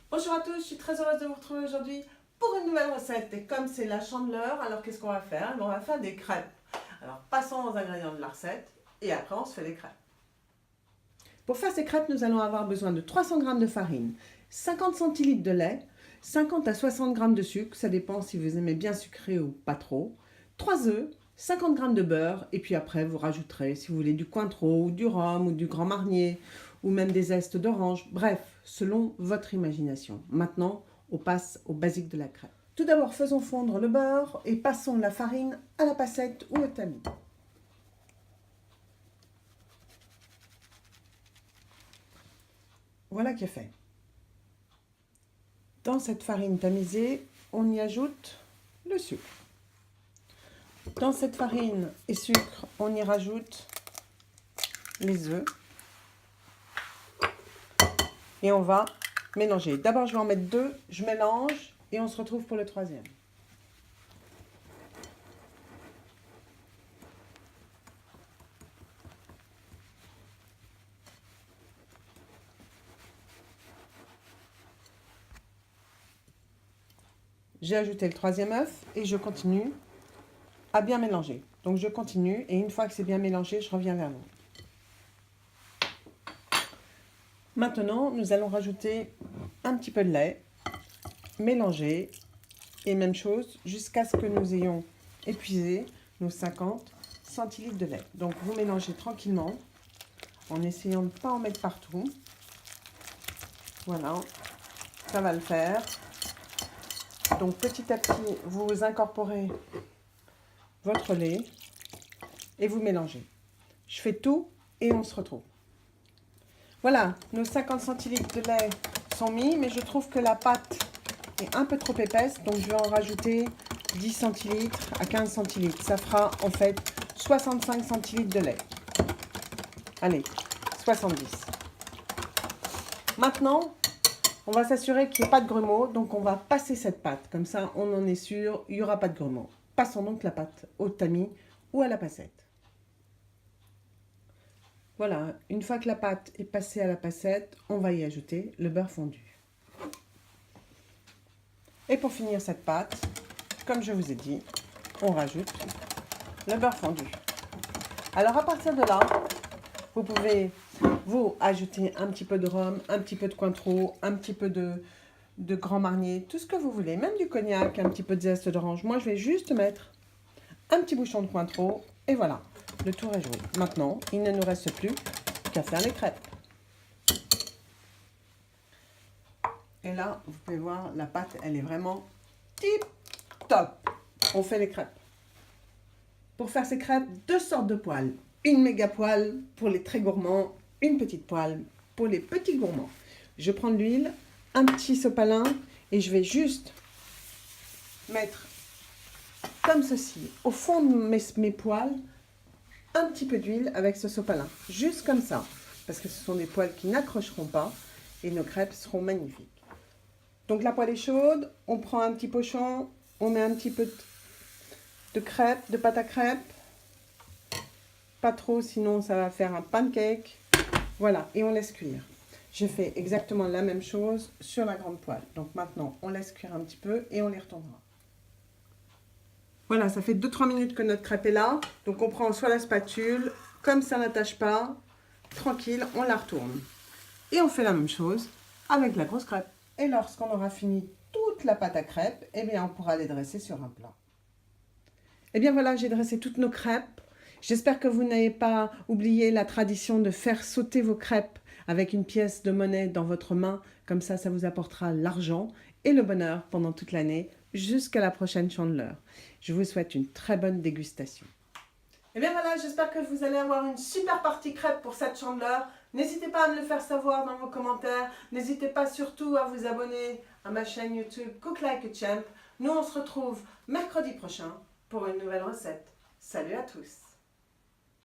Bonjour à tous, je suis très heureuse de vous retrouver aujourd'hui pour une nouvelle recette. Et comme c'est la Chandeleur, alors qu'est-ce qu'on va faire? On va faire des crêpes. Alors passons aux ingrédients de la recette et après on se fait les crêpes. Pour faire ces crêpes, nous allons avoir besoin de 300 g de farine, 50 centilitres de lait, 50 à 60 g de sucre, ça dépend si vous aimez bien sucré ou pas trop, 3 œufs, 50 g de beurre, et puis après vous rajouterez si vous voulez du Cointreau, ou du rhum, ou du Grand Marnier, ou même des zestes d'orange, bref, selon votre imagination. Maintenant, on passe au basique de la crêpe. Tout d'abord, faisons fondre le beurre et passons la farine à la passette ou au tamis. Voilà qui est fait. Dans cette farine tamisée, on y ajoute le sucre. Dans cette farine et sucre, on y rajoute les œufs. Et on va mélanger. D'abord, je vais en mettre 2, je mélange et on se retrouve pour le troisième. J'ai ajouté le troisième œuf et je continue à bien mélanger. Donc je continue et une fois que c'est bien mélangé, je reviens vers vous. Maintenant, nous allons rajouter un petit peu de lait, mélanger et même chose jusqu'à ce que nous ayons épuisé nos 50 centilitres de lait. Donc vous mélangez tranquillement en essayant de ne pas en mettre partout. Voilà, ça va le faire. Donc petit à petit, vous incorporez votre lait et vous mélangez. Je fais tout et on se retrouve. Voilà, nos 50 centilitres de lait sont mis, mais je trouve que la pâte est un peu trop épaisse, donc je vais en rajouter 10 centilitres à 15 centilitres. Ça fera en fait 65 centilitres de lait. Allez, 70. Maintenant, on va s'assurer qu'il n'y ait pas de grumeaux, donc on va passer cette pâte. Comme ça, on en est sûr, il n'y aura pas de grumeaux. Passons donc la pâte au tamis ou à la passette. Voilà, une fois que la pâte est passée à la passette, on va y ajouter le beurre fondu. Et pour finir cette pâte, comme je vous ai dit, on rajoute le beurre fondu. Alors à partir de là, vous pouvez vous ajouter un petit peu de rhum, un petit peu de Cointreau, un petit peu de Grand Marnier, tout ce que vous voulez, même du cognac, un petit peu de zeste d'orange. Moi, je vais juste mettre un petit bouchon de Cointreau et voilà, le tour est joué. Maintenant, il ne nous reste plus qu'à faire les crêpes. Et là, vous pouvez voir, la pâte, elle est vraiment tip top. On fait les crêpes. Pour faire ces crêpes, 2 sortes de poêles. Une méga poêle pour les très gourmands, une petite poêle pour les petits gourmands. Je prends de l'huile, un petit sopalin et je vais juste mettre comme ceci au fond de mes poêles un petit peu d'huile avec ce sopalin. Juste comme ça, parce que ce sont des poêles qui n'accrocheront pas et nos crêpes seront magnifiques. Donc la poêle est chaude, on prend un petit pochon, on met un petit peu de crêpes, de pâte à crêpes. Pas trop, sinon ça va faire un pancake. Voilà, et on laisse cuire. Je fais exactement la même chose sur la grande poêle. Donc maintenant, on laisse cuire un petit peu et on les retournera. Voilà, ça fait 2-3 minutes que notre crêpe est là. Donc on prend soit la spatule, comme ça n'attache pas, tranquille, on la retourne. Et on fait la même chose avec la grosse crêpe. Et lorsqu'on aura fini toute la pâte à crêpes, eh bien on pourra les dresser sur un plat. Eh bien voilà, j'ai dressé toutes nos crêpes. J'espère que vous n'avez pas oublié la tradition de faire sauter vos crêpes avec une pièce de monnaie dans votre main. Comme ça vous apportera l'argent et le bonheur pendant toute l'année jusqu'à la prochaine Chandeleur. Je vous souhaite une très bonne dégustation. Et bien voilà, j'espère que vous allez avoir une super partie crêpes pour cette Chandeleur. N'hésitez pas à me le faire savoir dans vos commentaires. N'hésitez pas surtout à vous abonner à ma chaîne YouTube Cook Like a Champ. Nous, on se retrouve mercredi prochain pour une nouvelle recette. Salut à tous!